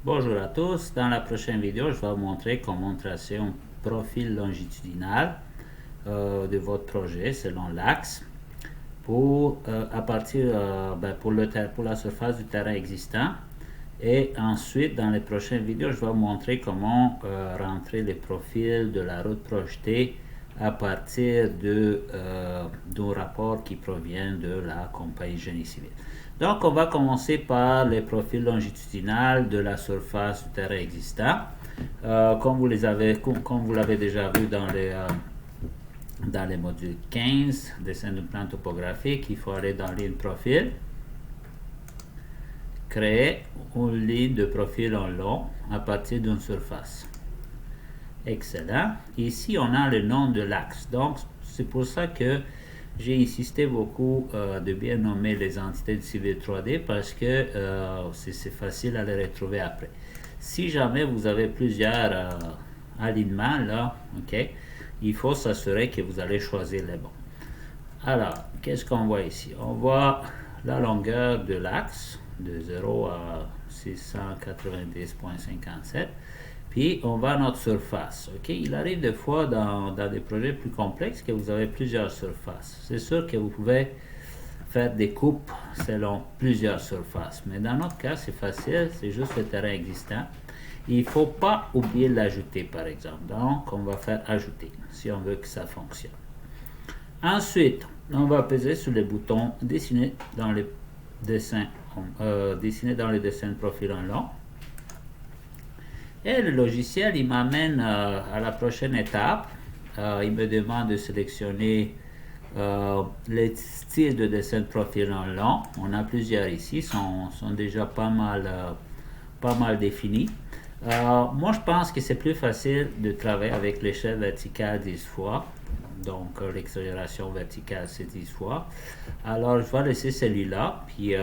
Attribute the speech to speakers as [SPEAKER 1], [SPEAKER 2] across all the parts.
[SPEAKER 1] Bonjour à tous, dans la prochaine vidéo, je vais vous montrer comment tracer un profil longitudinal de votre projet selon l'axe pour, pour la surface du terrain existant. Et ensuite, dans les prochaines vidéos, je vais vous montrer comment rentrer les profils de la route projetée à partir d'un rapport qui provient de la compagnie Génie Civil. Donc, on va commencer par les profils longitudinaux de la surface du terrain existant. Comme vous l'avez déjà vu dans les modules 15, dessin de plan topographique, il faut aller dans ligne profil, créer une ligne de profil en long à partir d'une surface. Excellent. Ici, on a le nom de l'axe. Donc, c'est pour ça que j'ai insisté beaucoup de bien nommer les entités du Civil 3D parce que c'est facile à les retrouver après. Si jamais vous avez plusieurs alignements, là, ok, il faut s'assurer que vous allez choisir les bons. Alors, qu'est-ce qu'on voit ici? On voit la longueur de l'axe de 0 à 690,57. Puis, on va à notre surface. Ok, il arrive des fois dans des projets plus complexes que vous avez plusieurs surfaces. C'est sûr que vous pouvez faire des coupes selon plusieurs surfaces. Mais dans notre cas, c'est facile, c'est juste le terrain existant. Il ne faut pas oublier l'ajouter, par exemple. Donc, on va faire ajouter si on veut que ça fonctionne. Ensuite, on va peser sur le bouton dessiner dans les dessins de profil en long. Et le logiciel, il m'amène à la prochaine étape. Il me demande de sélectionner les styles de dessin de profil en long. On a plusieurs ici, sont déjà pas mal définis. Moi, je pense que c'est plus facile de travailler avec l'échelle verticale 10 fois. Donc, l'accélération verticale, c'est 10 fois. Alors, je vais laisser celui-là, puis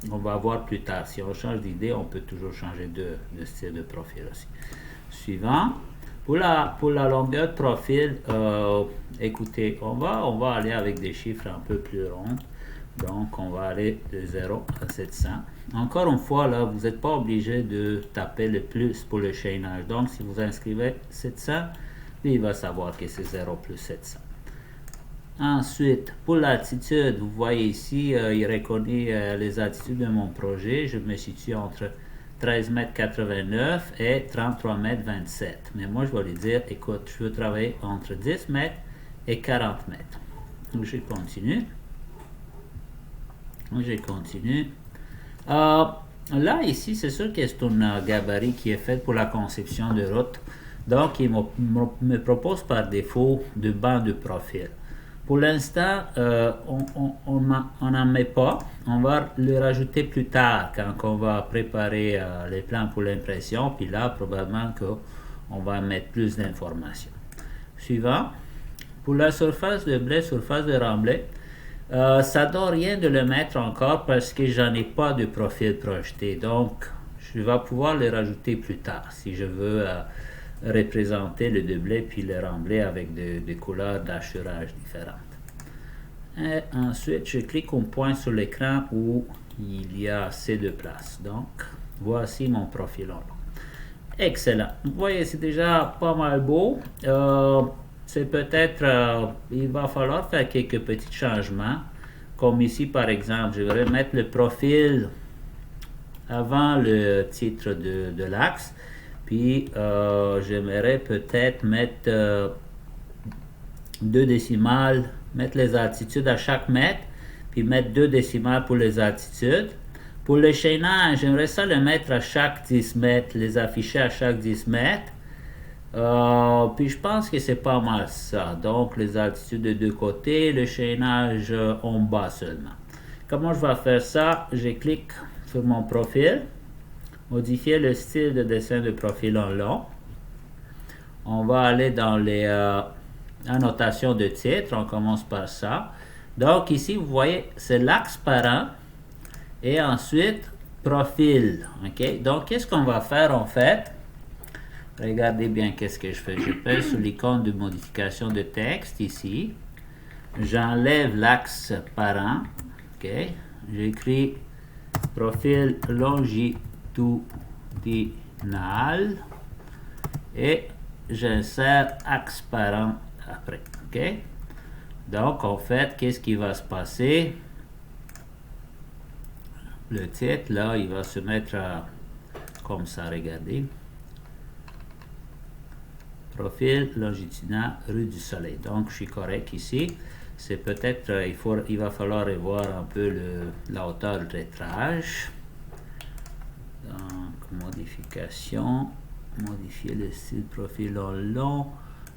[SPEAKER 1] on va voir plus tard. Si on change d'idée, on peut toujours changer de style de profil aussi. Suivant. Pour la longueur de profil, écoutez, on va aller avec des chiffres un peu plus ronds. Donc, on va aller de 0 à 700. Encore une fois, là, vous n'êtes pas obligé de taper le plus pour le chaînage. Donc, si vous inscrivez 700, lui, il va savoir que c'est 0 plus 700. Ensuite, pour l'altitude, vous voyez ici, il reconnaît les altitudes de mon projet. Je me situe entre 13,89 m et 33,27 m. Mais moi, je vais lui dire, écoute, je veux travailler entre 10 m et 40 m. Donc, je continue. Là, ici, c'est sûr que c'est un gabarit qui est fait pour la conception de route. Donc, il me propose par défaut de banc de profil. Pour l'instant, on n'en met pas. On va le rajouter plus tard quand on va préparer les plans pour l'impression. Puis là, probablement qu'on va mettre plus d'informations. Suivant. Pour la surface de blé, surface de remblai, ça ne donne rien de le mettre encore parce que j'en ai pas de profil projeté. Donc, je vais pouvoir le rajouter plus tard si je veux représenter le déblai puis le remblai avec des couleurs d'assurage différentes. Et ensuite, je clique un point sur l'écran où il y a assez de place. Donc, voici mon profil en long. Excellent. Vous voyez, c'est déjà pas mal beau. C'est peut-être, il va falloir faire quelques petits changements. Comme ici, par exemple, je vais mettre le profil avant le titre de l'axe. Puis, j'aimerais peut-être mettre 2 décimales, mettre les altitudes à chaque mètre, puis mettre 2 décimales pour les altitudes. Pour le chaînage, j'aimerais ça le mettre à chaque 10 mètres, les afficher à chaque 10 mètres. Puis je pense que c'est pas mal ça. Donc, les altitudes de deux côtés, le chaînage en bas seulement. Comment je vais faire ça? Je clique sur mon profil. Modifier le style de dessin de profil en long. On va aller dans les annotations de titre. On commence par ça. Donc ici, vous voyez, c'est l'axe parent. Et ensuite, profil. Ok. Donc, qu'est-ce qu'on va faire en fait? Regardez bien qu'est-ce que je fais. Je pèse sur l'icône de modification de texte ici. J'enlève l'axe parent. Ok. J'écris profil longitudinal. longitudinal et j'insère axe parent après. OK? Donc, en fait, qu'est-ce qui va se passer? Le titre, là, il va se mettre comme ça, regardez. Profil longitudinal rue du Soleil. Donc, je suis correct ici. C'est peut-être, il va falloir revoir un peu la hauteur de lettrage. Donc, modification, modifier le style profil en long.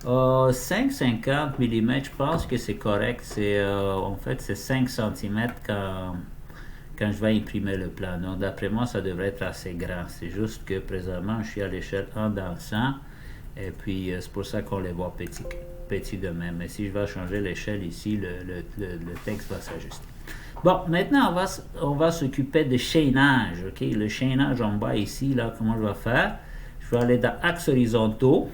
[SPEAKER 1] 5,50 mm, je pense que c'est correct. En fait, c'est 5 cm quand je vais imprimer le plan. Donc, d'après moi, ça devrait être assez grand. C'est juste que présentement, je suis à l'échelle 1 dans 100. Et puis, c'est pour ça qu'on les voit petits de même. Mais si je vais changer l'échelle ici, le texte va s'ajuster. Bon, maintenant, on va s'occuper de chaînage. OK? Le chaînage en bas ici, là, comment je vais faire? Je vais aller dans Axes horizontaux.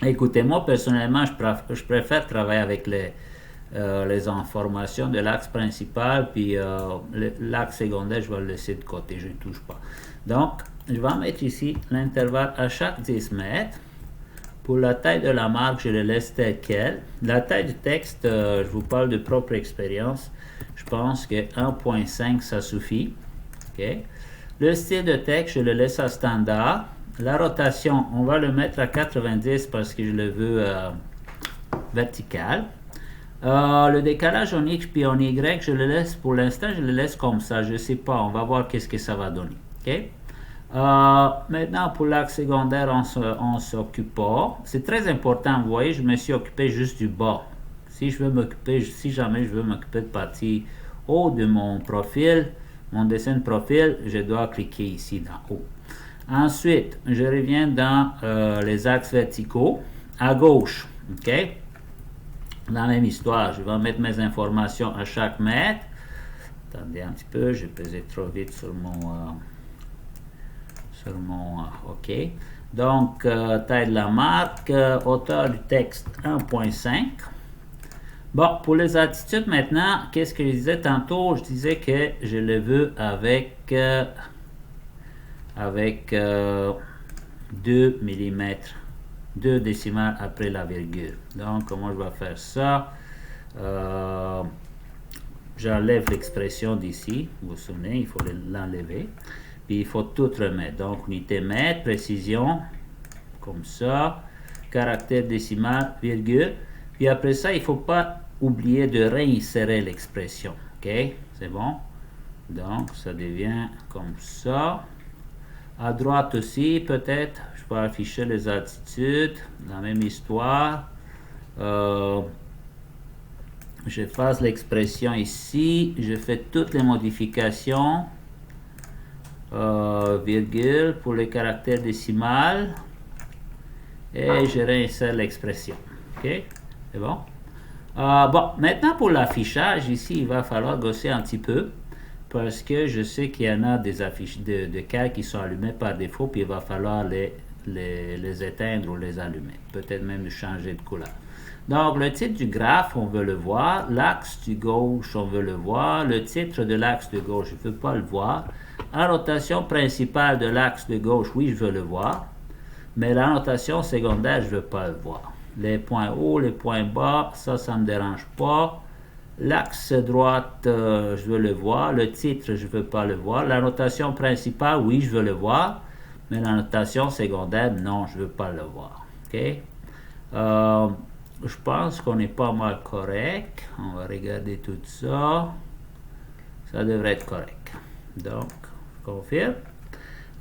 [SPEAKER 1] Écoutez, moi, personnellement, je préfère travailler avec les informations de l'axe principal, puis l'axe secondaire, je vais le laisser de côté, je ne touche pas. Donc, je vais mettre ici l'intervalle à chaque 10 mètres. Pour la taille de la marque, je le laisse tel quel. La taille du texte, je vous parle de propre expérience. Je pense que 1.5, ça suffit. Okay. Le style de texte, je le laisse à standard. La rotation, on va le mettre à 90 parce que je le veux vertical. Le décalage en X puis en Y, je le laisse pour l'instant, je le laisse comme ça. Je ne sais pas, on va voir qu'est-ce que ça va donner. Okay? Maintenant, pour l'axe secondaire, on ne s'occupe pas. C'est très important, vous voyez, je me suis occupé juste du bas. Si jamais je veux m'occuper de partie haut de mon profil, mon dessin de profil, je dois cliquer ici d'en haut. Ensuite, je reviens dans les axes verticaux. À gauche, OK? La même histoire, je vais mettre mes informations à chaque mètre. Attendez un petit peu, j'ai pesé trop vite sur mon OK. Donc, taille de la marque, hauteur du texte 1.5. Bon, pour les attitudes maintenant, qu'est-ce que je disais tantôt? Je disais que je le veux avec 2 mm, 2 décimales après la virgule. Donc, comment je vais faire ça? J'enlève l'expression d'ici, vous vous souvenez, il faut l'enlever. Puis il faut tout remettre. Donc, unité mètre, précision, comme ça, caractère décimal, virgule. Puis après ça, il ne faut pas oublier de réinsérer l'expression. OK? C'est bon? Donc, ça devient comme ça. À droite aussi, peut-être, je peux afficher les attitudes, la même histoire. J'efface l'expression ici, je fais toutes les modifications. Virgule pour le caractère décimal et je réinsère l'expression. OK? C'est bon? Bon, maintenant pour l'affichage, ici, il va falloir gosser un petit peu parce que je sais qu'il y en a des affiches de cas qui sont allumés par défaut, puis il va falloir les éteindre ou les allumer. Peut-être même changer de couleur. Donc, le titre du graphe, on veut le voir. L'axe du gauche, on veut le voir. Le titre de l'axe de gauche, je ne veux pas le voir. La notation principale de l'axe de gauche, oui, je veux le voir. Mais la notation secondaire, je ne veux pas le voir. Les points hauts, les points bas, ça ne me dérange pas. L'axe droite, je veux le voir. Le titre, je ne veux pas le voir. La notation principale, oui, je veux le voir. Mais la notation secondaire, non, je ne veux pas le voir. OK? Je pense qu'on est pas mal correct. On va regarder tout ça. Ça devrait être correct. Donc, je confirme.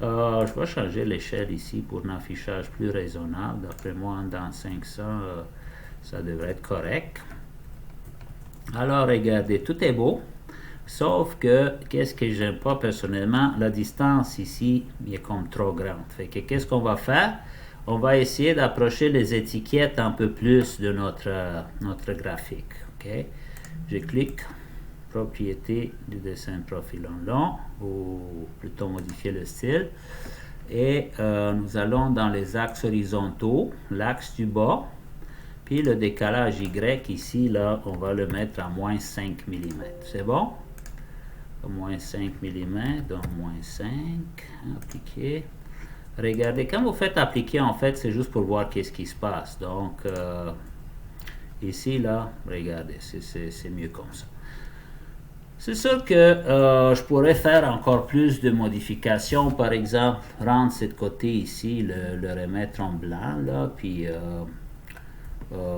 [SPEAKER 1] Je vais changer l'échelle ici pour un affichage plus raisonnable. D'après moi, dans 500, ça devrait être correct. Alors, regardez, tout est beau. Sauf que, qu'est-ce que j'aime pas personnellement? La distance ici est comme trop grande. Fait que, qu'est-ce qu'on va faire? On va essayer d'approcher les étiquettes un peu plus de notre graphique. OK? Je clique propriété du dessin profil en long, ou plutôt modifier le style. Et nous allons dans les axes horizontaux, l'axe du bas, puis le décalage Y ici, là, on va le mettre à moins 5 mm. C'est bon? moins 5 mm, donc moins 5, appliquer. Regardez, quand vous faites appliquer, en fait, c'est juste pour voir qu'est-ce qui se passe. Donc, ici, là, regardez, c'est mieux comme ça. C'est sûr que je pourrais faire encore plus de modifications, par exemple, rendre ce côté ici, le remettre en blanc, là, puis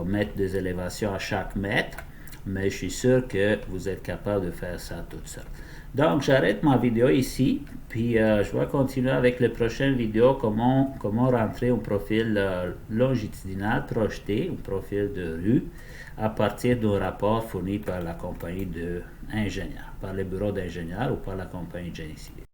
[SPEAKER 1] mettre des élévations à chaque mètre, mais je suis sûr que vous êtes capable de faire ça tout seul. Donc, j'arrête ma vidéo ici, puis je vais continuer avec les prochaines vidéos, comment rentrer un profil longitudinal projeté, un profil de rue, à partir d'un rapport fourni par la compagnie d'ingénieurs, par le bureau d'ingénieurs ou par la compagnie Génie Civil.